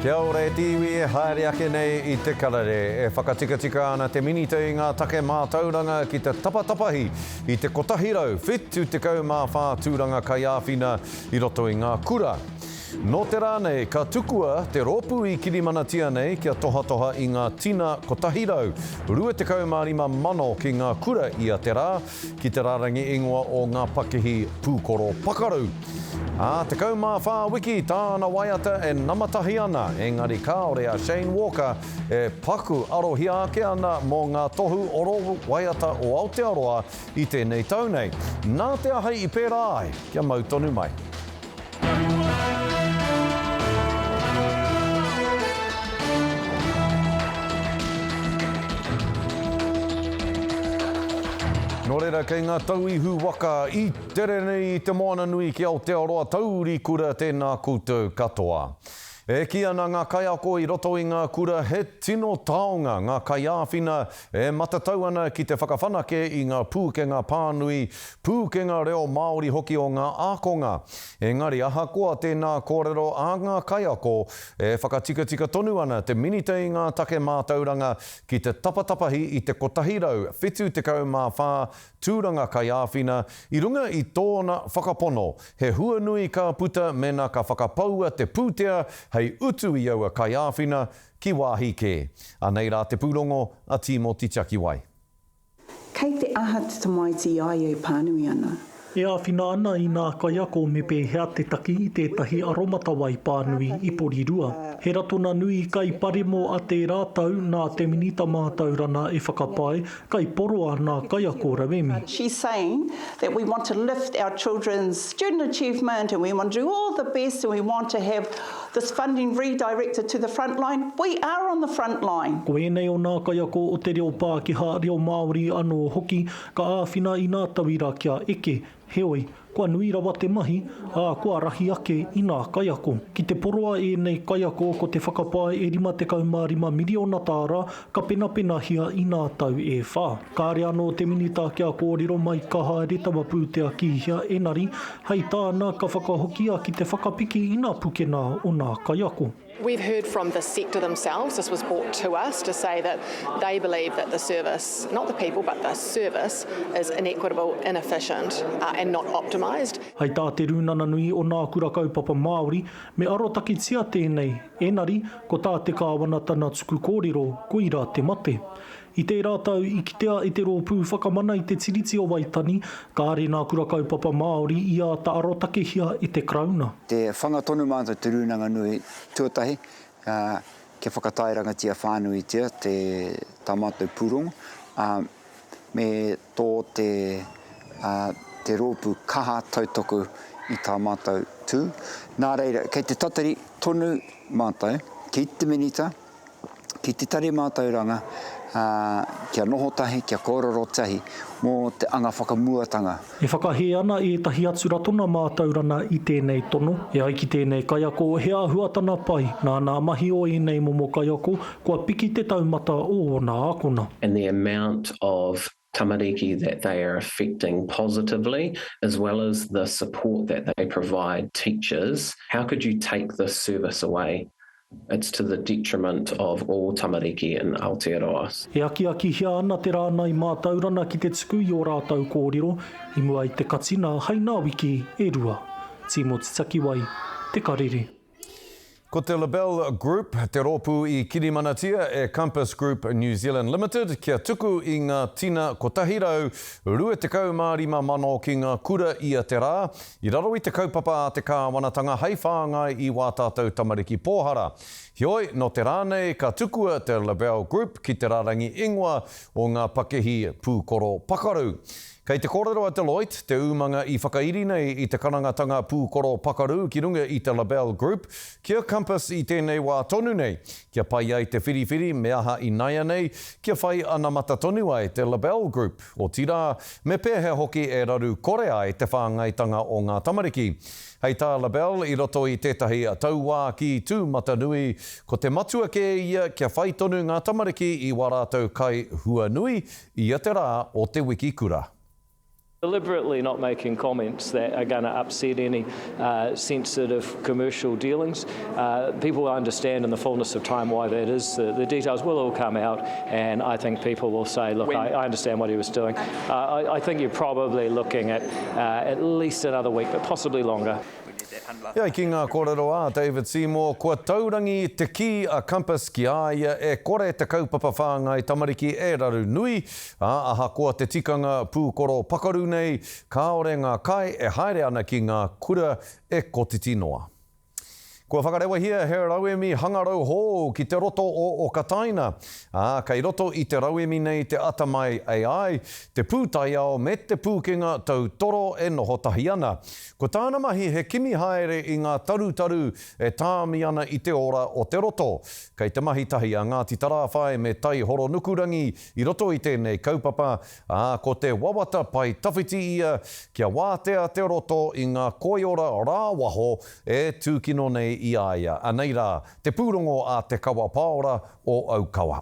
Kia ora e tiwi e haere ake nei I te Karere. E whakatikatika ana te minite I ngā take mātauranga ki te tapatapahi I te kotahirau, whitu te kaumawha tūranga kai āwhina I roto I ngā kura. Nō te rā nei, ka tukua te rōpū I Kirimanatia nei kia toha I ngā tina kotahirau. Rua te kaumārima mano ki ngā kura I a te rā, ki te rārangi ingoa o ngā pakihi pūkoro pakaru. Te kaumawha wiki tāna waiata e namatahi ana, engari kāore a Shane Walker e paku arohia ake ana mō ngā tohu oro waiata o Aotearoa I tēnei tau nei. Nā te ahai I pērā ai, kia mau tonu mai. Nō reira kei ngā tauihu waka I tere nei I te moana nui ki Aotearoa tauri kura tēnā koutou katoa. E ki ana ngā kaiako I roto I ngā kura he tino taonga, ngā kaiāwhina e matatau ana ki te whakawhanake I ngā pūkenga pānui, pūkenga reo Māori hoki o ngā ākonga. Engari ahakoa tēnā kōrero a ngā kaiako e whakatikatika tonu ana te minite I ngā take mātauranga ki te tapatapahi I te kotahirau, whitu te kaumawha, tūranga kaiāwhina, I runga I tōna whakapono. He hua nui ka puta mena ka whakapaua te pūtea hei utu I aua kaiāwhina ki wāhi kē. Anei rā te pūrongo a Timoti Chakiwai. Kei te aha te tamaiti ai e pānui ana. E āwhina ana I nā kaiako me pēhea te taki I tētahi aromatawai pānui I porirua. He ratona nui kai paremo a te rātau nā te minita mātaurana e whakapae, kai poroa nā kaiako rawemi. She's saying that we want to lift our children's student achievement and we want to do all the best and we want to have this funding redirected to the front line. We are on the front line. Ko enei o nā kaiako o te reo Pākehā reo Māori anō hoki, ka āwhina I nā tawira kia eke. Heoi, kua nui rawa te mahi, kua rahi ake I nā kaiako. Ki te poroa e nei kaiako ko te whakapae e 55 miliona tāra, ka pena hia I nā tau e whā. Kāre anō te minita kia kōrero mai ka haere tawa pūtea ki hia enari, hei tāna ka whakahokia ki te whakapiki I nā pukena o nā kaiako. We've heard from the sector themselves. This was brought to us to say that they believe that the service, not the people, but the service is inequitable, inefficient and not optimised. Hei tā te rūnana nui o nā kura kaupapa Māori, me arotakitia tēnei, enari, ko tā te kāwanatana tuku kōrero, koira te mate. I te rātau I kitea I te rōpū whakamana I te tiriti o Waitani, kāre nā kura kaupapa Māori I a ta arotakehia I te krauna. Te whangatonu mātou te rūnanga nui tuatahi, ke whakatairangatia whānui tia, te tāmatou pūrongo, me tō te rōpū kaha tautoko I tā mātou tū. Nā reira, kei te tatari tonu mātou, ki te minita, ki te tari mātauranga, kia nohotahi, kia kōrorotahi, mō te anga whakamuatanga. E whakahe ana e tahi atura tona mātaurana I tēnei tono, e ai ki tēnei kaiako he āhuatana pai, nā mahi o enei momo kaiako, kua piki te taumata o nā ākona. And the amount of tamariki that they are affecting positively, as well as the support that they provide teachers, how could you take this service away? It's to the detriment of all tamariki in Aotearoa. E aki hia ana te rānei mātaurana ki te tuku I o rātau kōrero, I mua I te katina hei nā wiki e rua. Timoti Chakiwai, te Karere. Ko te Libelle Group, te rōpū I Kirimanatia e Campus Group New Zealand Limited, kia tuku I ngā tina kotahirau, rua te kaumārima mano ki ngā kura I a te rā, I raro I te kaupapa a te kāwanatanga hei whāngai I wā tātou tamariki pōhara. Hioi, no te rānei ka tukua te Libelle Group ki te rārangi ingoa o ngā pakehi pūkoro pakaru. Kei te kōrero a Deloitte, te umanga I whakairi nei I te karangatanga pūkoro pakaru ki runga I te Libelle Group, kia campus I tēnei wā tonu nei, kia pai ai te whiriwhiri me aha I naia nei, kia whai ana matatonu ai te Libelle Group. O tira, me pēhe hoki e raru kore ai te whāngaitanga o ngā tamariki. Hei tā Libelle I roto I tētahi tauwā ki tūmata nui, ko te matua ke ia kia whai tonu ngā tamariki I warātou kai hua nui, I a te rā o te wiki kura. Deliberately not making comments that are going to upset any sensitive commercial dealings. People understand in the fullness of time why that is. The details will all come out, and I think people will say, look, I understand what he was doing. I think you're probably looking at least another week, but possibly longer. Ia ki ngā kōrero a David Seymour, kua taurangi te ki a campus ki aia e kore te kaupapa whāngai tamariki e raru nui, aha kua te tikanga pūkoro pakaru nei, kāore ngā kai e haere ana ki ngā kura e kotiti noa. Kua whakarewa hia, he rauemi hangarau hō ki te roto o Kataina. Kei roto i te rauemi nei te atamai AI, te pūtai ao me te pūkenga tau toro e noho tahi ana. Ko tāna mahi he kimi haere i ngā taru e tāmi ana i te ora o te roto. Kei te mahi tahi a Ngāti Tarawhai me tai horo nukurangi i roto i tēnei kaupapa, ko te wawata pai tawhiti ia kia wātea te roto i ngā koiora rāwaho e tūkino nei i aia. Anei rā, te pūrongo a te kawa paora o Aukaha.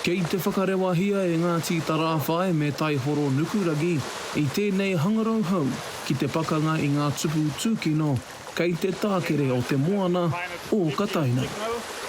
Kei te whakarewahia e Ngāti Tarawhai me tai horo nukurangi i tēnei hangarau hau ki te pakanga i ngā tupu tūkino kei te tākere o te moana o Kataina.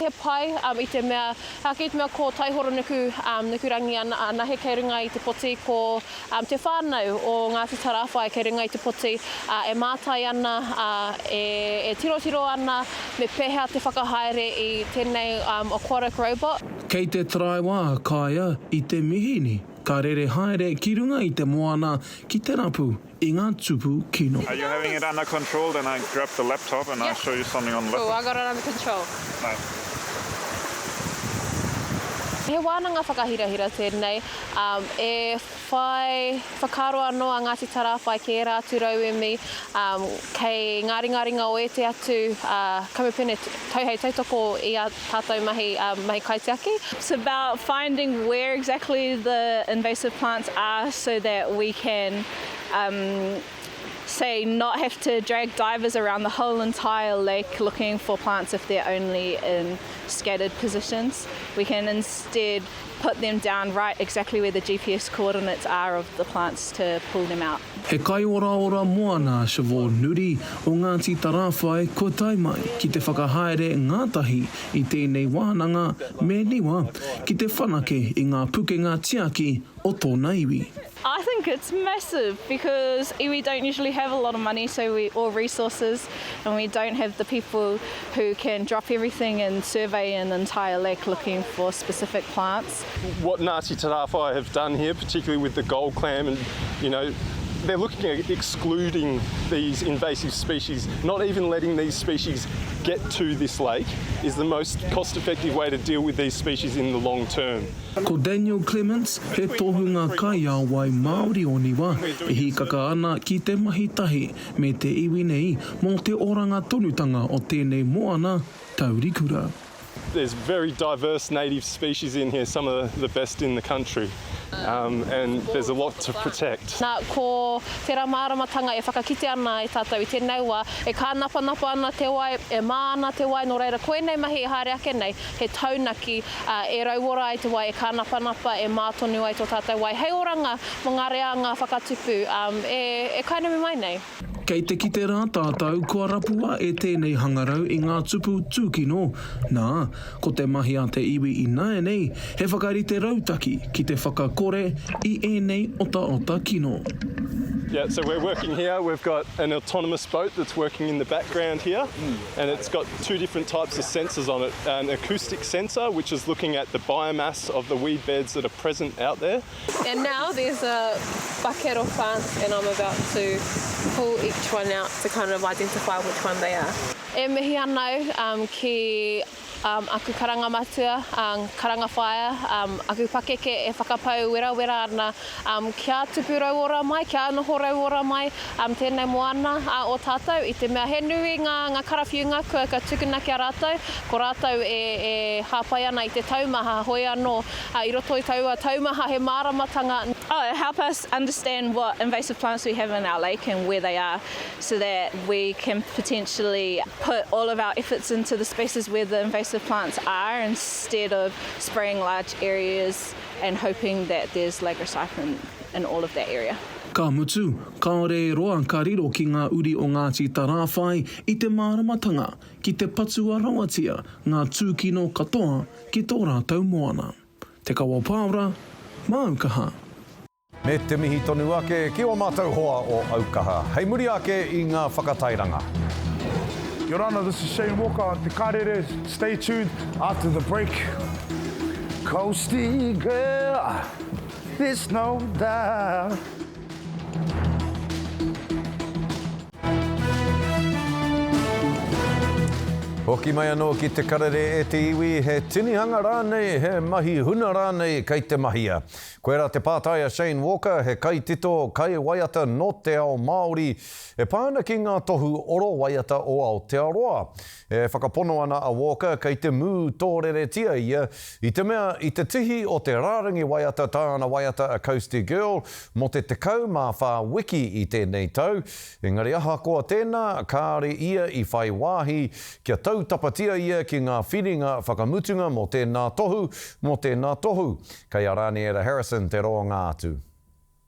He pai i te mea, kei te mea ko tai horo nukurangi ana he kei runga i te poti ko te whānau o Ngāti Tarawhai kei runga i te poti e mātai ana, e tiro ana, me pehea te whakahaere i tēnei aquatic robot. Kei te traiwā kāia i te mihini, Karere haere ki runga i te moana ki te rapu i ngā tupu kino. Are you having it under control? Then I grab the laptop and I'll show you something on the laptop. Cool, I got it under control. Nice. He wānanga whakahirahira tēnei, e whai whakaroa noa Ngāti Tarawhai ki e rātu rauemi, kei ngāringa o e te atu kamupene tauhei tautoko i a tātou mahi kaitiaki. It's about finding where exactly the invasive plants are so that we can say not have to drag divers around the whole entire lake looking for plants if they're only in scattered positions. We can instead put them down right exactly where the GPS coordinates are of the plants to pull them out. He kai ora moana Sivo Nuri o Ngāti Tarawhai kua taimai ki te whakahaere ngātahi i tēnei wānanga me niwa ki te whanake i ngā pukenga tiaki o tōna iwi. I think it's massive because iwi don't usually have a lot of money or resources, and we don't have the people who can drop everything and survey an entire lake looking for specific plants. What Ngāti Tarawhai have done here, particularly with the gold clam, and they're looking at excluding these invasive species, not even letting these species get to this lake is the most cost-effective way to deal with these species in the long term. Ko Daniel Clements, he tohunga kai a wai Māori o niwa, e hikaka ana ki te mahitahi me te iwi nei mō te oranga tonutanga o tēnei moana taurikura. There's very diverse native species in here, some of the best in the country. And there's a lot to protect. Nā, ko te rāmāramatanga e whakakite ana i tātou i tēnei wā, e kā napa ana te wai, e mā ana te wai, no reira koenei mahi e haere ake nei, he taunaki e rauora ai te wai, e kā napa e mā tonu ai tō tātou wai. Hei oranga, mō ngā rea ngā whakatupu, e kainami mai nei. Kei te kite rā tātou kua rapua e tēnei hangarau i ngā tupu tūkino. Nā, ko te mahi a te iwi i nei, he whakarite rautaki ki te whakakore i ēnei ota kino. Yeah, so we're working here. We've got an autonomous boat that's working in the background here, and it's got two different types of sensors on it. An acoustic sensor, which is looking at the biomass of the weed beds that are present out there. And now there's a bucket of plants, and I'm about to pull each one out to kind of identify which one they are. E mihi anau ki aku karanga matua, karanga whaia, aku pakeke e whakapau wera ana kia tupu rauora mai, kia anoho rauora mai, tēnei moana o tātou. I te mea he nui ngā karawhiunga kua ka tukuna ki a rātou, ko rātou e hāpai ana i te taumaha hoi anō, i roto i taumaha he māramatanga. Help us understand what invasive plants we have in our lake and where they are, so that we can potentially put all of our efforts into the spaces where the invasive invasive plants are instead of spraying large areas and hoping that there's lagocyprin in all of that area. Ka mutu, kaore roa ka riro ki ngā uri o Ngāti Tarawhai I te māramatanga ki te patu a rawatia ngā tūkino katoa ki tō rātou moana. Te kawa pāora, Māukaha. Me te mihi tonu ake, ki o mātou hoa o Aukaha. Hei muri ake I ngā whakatairanga. Your Honour, this is Shane Walker, Te Karere. Stay tuned after the break. Coasty girl, there's no doubt. Hoki mai anō ki te karere e te iwi, he tinihanga rānei, he mahi huna rānei kei te mahia. Koe rā te pātaia Shane Walker, he kai tito, kai waiata no te ao Māori, e pāna ki ngā tohu oro waiata o Aotearoa. E whakapono ana a Walker kei te mū tōrere tia ia, I te mea I te tihi o te rārangi waiata tāna waiata a Coasty Girl, mo te tekau mā whā wiki I tēnei tau. Engari aha koa tēnā, kāre ia I whai wāhi, kia tau tapatia ia ki ngā whiringa whakamutunga mo tēnā tohu. Kei Arani Era Harrison te roa ngā atu.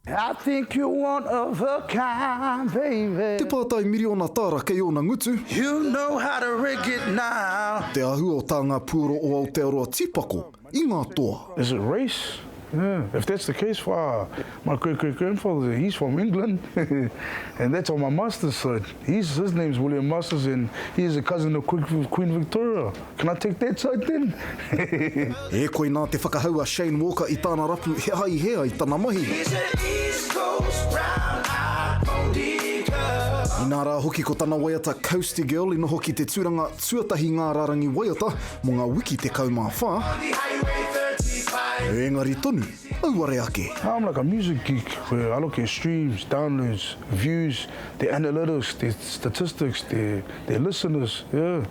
I think you're one of a kind, baby. Te pātai miriona tāra kei ona ngutu. You know how to rig it now. Te ahu o tā ngā pūro o Aotearoa tipako, I ngā toa. Is it race? Yeah, if that's the case, my great-great-grandfather, he's from England, and that's on my master's side. His name's William Masters, and he's a cousin of Queen Victoria. Can I take that side then? E koe nā te whakahaua Shane Walker I tāna rapu hea I tāna mahi. I nā rā hoki ko tāna waiata Coasty Girl I noho ki te tūranga tuatahi ngā rārangi waiata mo ngā wiki te kaumā whā. Engari tonu, auare ake. I'm like a music geek where I look at streams, downloads, views, the analytics, the statistics, the listeners. Yeah,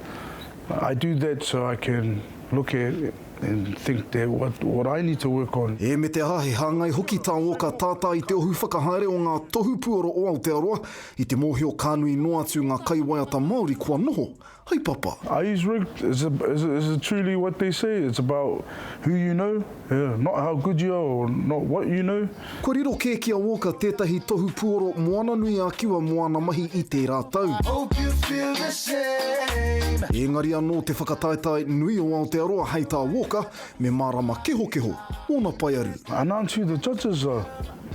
I do that so I can look at it and think that what I need to work on. E me te aha he hāngai hoki tā woka tātā I te ohu whakahaere o ngā tohu puoro o Aotearoa I te mōhio kānui noa atu ngā kaiwaiata Māori kua noho. Hei papa. I use rigged. Is it truly what they say? It's about who you know, yeah, not how good you are or not what you know. Ko riro ke kia woka tētahi tohu puoro moana nui a kiwa moana mahi I te rātau. Hope you feel the same. Engari anō te whakataetai nui o Aotearoa hei tā woka me marama keho, ona pai aru. Announce who the judges are.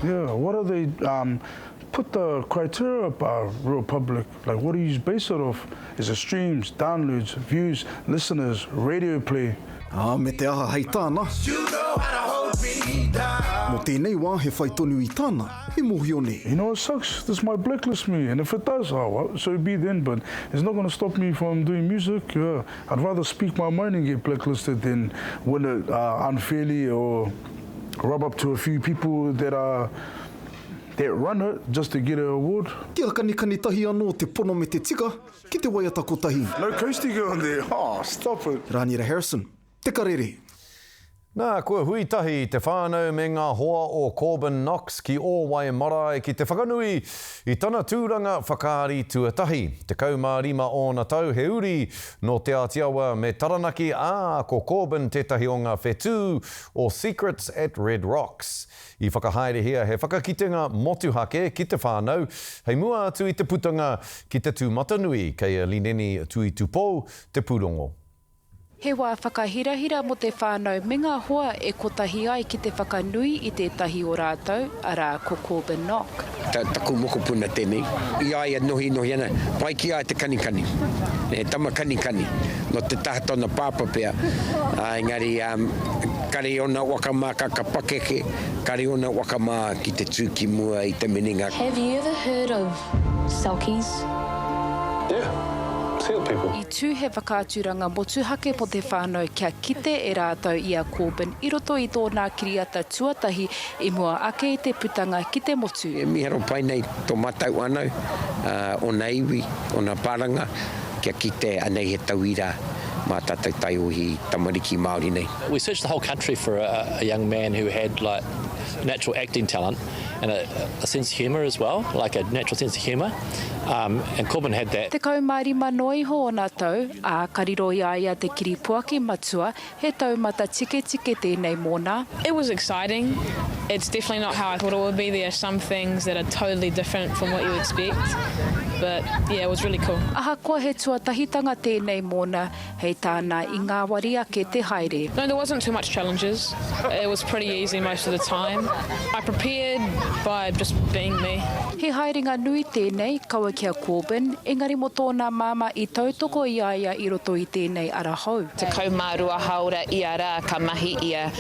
Yeah, what are they... Put the criteria up our real public. Like, what do you base it off? Is it streams, downloads, views, listeners, radio play? Me te aha hei tāna. You know how to hold me down. Mo tēnei wā he whai tonu I tāna, he mohio ne. You know, it sucks. This might blacklist me. And if it does, well, so be then. But it's not going to stop me from doing music. Yeah. I'd rather speak my mind and get blacklisted than win it unfairly or rub up to a few people that run it just to get an award. Kia kanikani tahi anō te pono me te tika ki te waiata kotahi. No Coasty Girl on there. Oh, stop it. Rānira Harrison, Te Karere. Nā, kua huitahi te whānau me ngā hoa o Corbin Knox ki o Waimarae ki te whakanui I tana tūranga whakaari tuatahi. Te kaumārima o na tau he uri no te Aotearoa me taranaki ko Corbin tētahi o ngā whetū o Secrets at Red Rocks. I whakahaere hea he whakakitenga motuhake ki te whānau, hei mua atu I te putanga ki te tūmatanui kei a lineni tui tupou te pūrongo. He wā whakahirahira mo te whānau me ngā hoa e kotahi ai ki te whakanui I tētahi o rātou, arā ko Corbin Knock. Taku moko puna tēnei. I ai a nohi ana, pai ki ai te kanikani. E tama kanikani. No te tahatona pāpa pia. Engari, kare ona wakamā kakapakeke, kare ona wakamā ki te tūki mua I te meninga. Have you ever heard of selkies? Yeah. People. I tū he whakāturanga motuhake po te whānau kia kite e rātou I a Corbin I roto I tōna kiriata tuatahi I mua ake I te putanga ki te motu. E miharo pai nei tō matau anau, o na iwi, o na paranga, kia kite Anei he tauira mā tātou taiuhi tamariki Māori nei. We searched the whole country for a young man who had like natural acting talent and a sense of humour as well, like a natural sense of humour. And Corbin had that. Te kaumārima noiho o nā tau, a kariro ia te kiri puaki matua, he taumata tike tēnei mōna. It was exciting. It's definitely not how I thought it would be. There are some things that are totally different from what you expect. But yeah, it was really cool. Aha koa he tuatahitanga tēnei mōna, hei tāna I ngā wari ake te haere. No, there wasn't too much challenges. It was pretty easy most of the time. I prepared by just being me. He haeringa nui tēnei, kaua kia Corbin, engari mo tōna māma I tautoko ia I roto I tēnei arahau. Te kaumārua haora ia rā ka mahi ia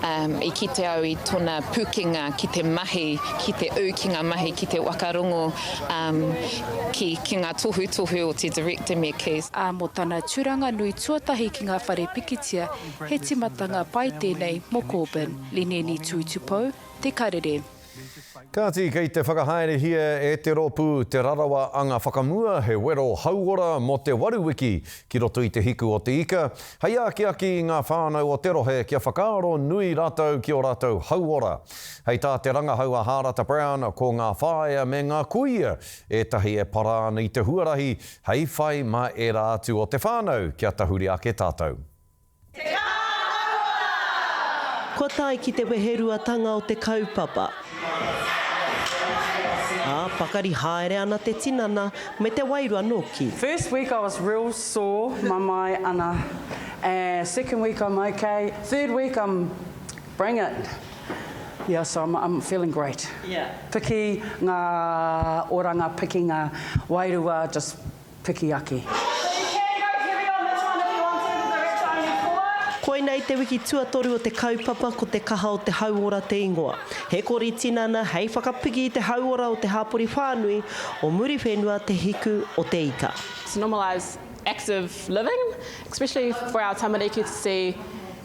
I kite au I tōna pukinga ki te mahi, ki te u ki ngā mahi, ki te wakarongo, ki ngā tohu o te director me keys. A mo tana tūranga nui tuatahi ki ngā whare pikitia, he timatanga pai tēnei mo Corbin, Lineni Tūtupou, te Karere. Kāti kei te whakahaere hia e te ropu te rarawa anga whakamua he wero hauora mo te waruwiki ki roto I te hiku o te ika. Hei aki ngā whānau o te rohe kia whakaaro nui rātou ki o rātou hauora. Hei tā te rangahaua Hārata Brown ko ngā whāia me ngā kuia etahi e parāna I te huarahi hei whai ma e rātu o te whānau kia tahuri ake tātou. Ko tai ki te weheruatanga o te kaupapa. Pakari haere ana te tinana me te wairua noki. First week I was real sore, my mai ana. Second week I'm okay. Third week I'm bring it. Yeah, so I'm feeling great. Yeah. Piki ngā oranga, piki ngā wairua, just piki aki. Koinei te wiki tuatoru o te kaupapa ko te kaha o te hauora te ingoa. He kori tinana hei whakapiki I te hauora o te hapori whānui o muri whenua te hiku o te ika. To normalise active living, especially for our tamariki to see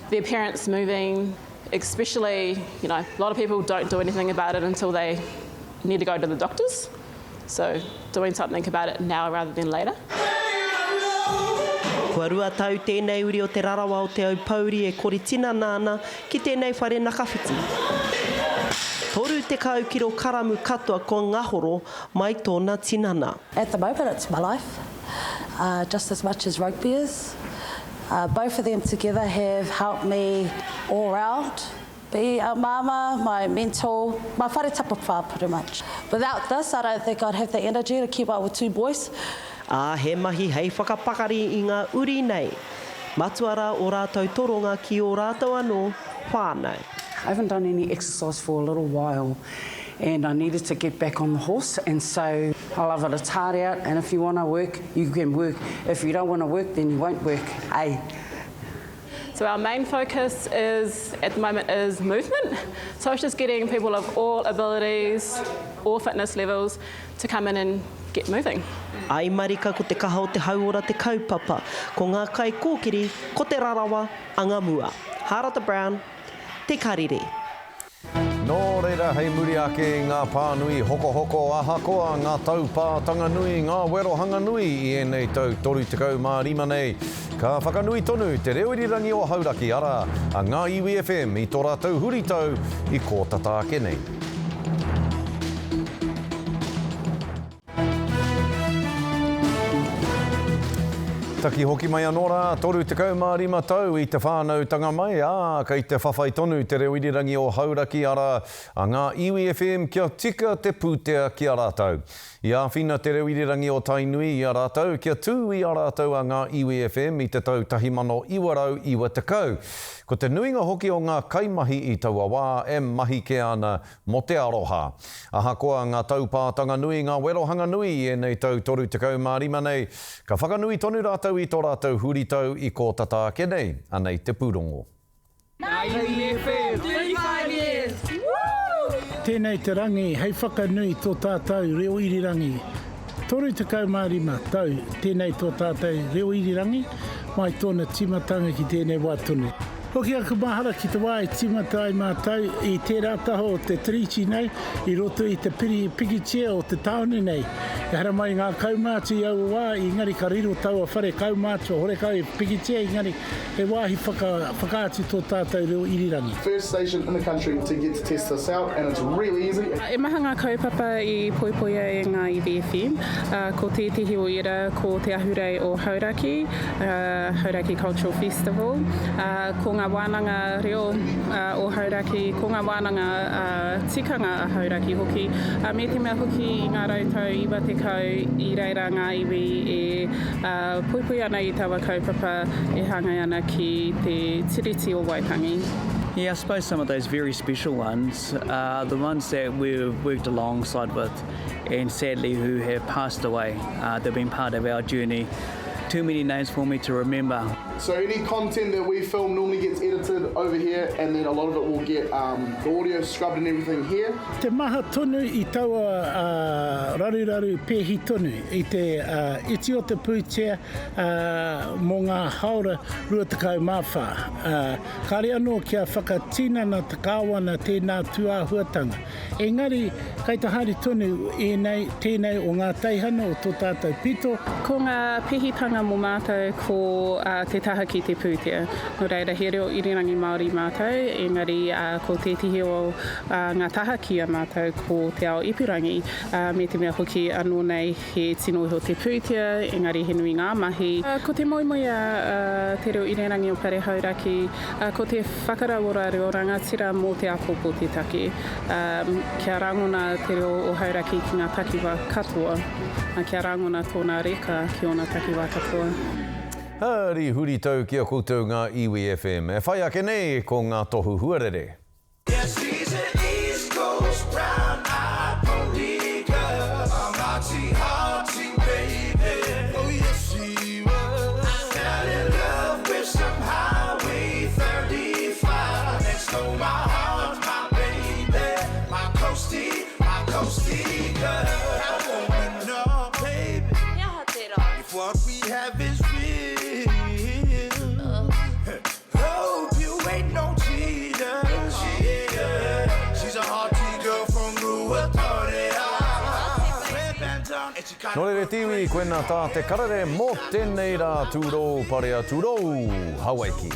their parents moving, especially, you know, a lot of people don't do anything about it until they need to go to the doctors. So doing something about it now rather than later. Kua rua tau tēnei uri o te rarawa o te au pauri e kori tina nāna ki tēnei whare nakawhiti. Toru te kaukiro karamu katoa ko ngahoro mai tōna tinana. At the moment it's my life, just as much as rugby is. Both of them together have helped me all round. Be a mama, my mentor, my whare tapawha pretty much. Without this, I don't think I'd have the energy to keep up with two boys. He mahi hei whakapakari I ngā uri nei. Matuara o rātou toronga ki o rātou anō whānau. I haven't done any exercise for a little while and I needed to get back on the horse, and so I love it. It's hard out, and if you want to work, you can work. If you don't want to work, then you won't work. Hey. So our main focus is, at the moment, is movement. So it's just getting people of all abilities, all fitness levels to come in and get moving. Ai marika ko te kaha o te hauora te kaupapa, ko ngā kai kōkiri, ko te rarawa, angamua. Hārata Brown, te Karere. Nō reira hei muri ake ngā pānui hoko ahakoa, ngā taupātanga nui, ngā werohanga nui I enei tau toru tekau mārima nei. Ka whakanui tonu te reo irirangi o hauraki ara a ngā iwi FM I tō rātou huritau I kōtata ake nei. Taki hoki mai anō rā, toru tekau mārima tau I te whānau tanga mai, kei te whawhai tonu te reo irirangi o hauraki ara a ngā iwi FM kia tika te pūtea ki a rātou. Ia whina te reo irirangi o tainui I a rātou, kia tū I a rātou a ngā iwi FM I te tau tahimano iwarau iwa tekau. Ko te nuinga hoki o ngā kaimahi I taua wā e mahi ke ana mo te aroha. Ahakoa ngā taupātanga nui, ngā werohanga nui I enei tau toru tekau mārima nei. Ka whakanui tonu rātou I tō rātou huritau I kōtata ake nei, anei te pūrongo. Tēnei te rangi, hei whakanui tō tātou reo irirangi. Toru tekau mārima tau, tēnei tō tātou reo irirangi, mai tōna timatanga ki tēnei wātunu. Hoki aku mahara ki te wāe timatai mātau I te rātaho o te trichi nei, I roto I te pikitia o te taone nei. E hara mai ngā kaumāti au wā, i ngari ka riro tau a whare kaumāti o hore kau e pikitia, i ngari e wāhi whakaati tō tātou reo irirangi. First station in the country to get to test this out, and it's really easy. E maha ngā kaupapa i poipoia e ngā IVFM, ko te tihi o ira, ko te ahurei o Hauraki, Hauraki Cultural Festival, ko ngā wānanga reo o Hauraki, ko ngā wānanga tikanga a Hauraki hoki, me te mea hoki i ngā rautau iwa te kau i reira ngā iwi e poipoi ana i tawa kaupapa e hangai ana ki te tiriti o Waitangi. Yeah, I suppose some of those very special ones are the ones that we've worked alongside with and sadly who have passed away. They've been part of our journey. Too many names for me to remember. So any content that we film normally gets edited over here, and then a lot of it will get the audio scrubbed and everything here. Te maha tonu i taua raruraru pehi tonu i te iti o te puitea mō ngā haora rua tekau mawha. Kare anō kia whakatinana te kāwana tēnā tuāhuatanga. Engari, kai te hari tonu tēnei o ngā teihana o tō tātou pito. Ko ngā pehitanga mō mātou ko te taha ki te pūtea. No reira, he reo irirangi Māori mātou, engari ko te tihi o ngā taha ki a mātou ko te ao ipurangi, me te mea hoki anō nei he tino iho te pūtea, engari he nui ngā mahi. Ko te moimoi a te reo irirangi o Pare Hauraki, ko te whakaraura reo rangatira mō te apopo te take. Kia rangona te reo o Hauraki ki ngā takiwa katoa, kia rangona tōna reka ki ona takiwa katoa. Hari huri tau kia koutou ngā iwi FM. E whai ake nei ko ngā tohu Huarere. Yes, she's an East Coast brown-eyed police girl. I'm hearty, baby. Oh, yes, she was. I fell in love with some Highway 35. And stole my heart, my baby. My coastie girl. I wanna know, baby, if what we have is real. Hope you ain't no cheater. Yeah. She's a hearty girl from Aotearoa. Nō re tiwi, koena tā te karere mō tēnei rā tūrou parea tūrou Hawaii.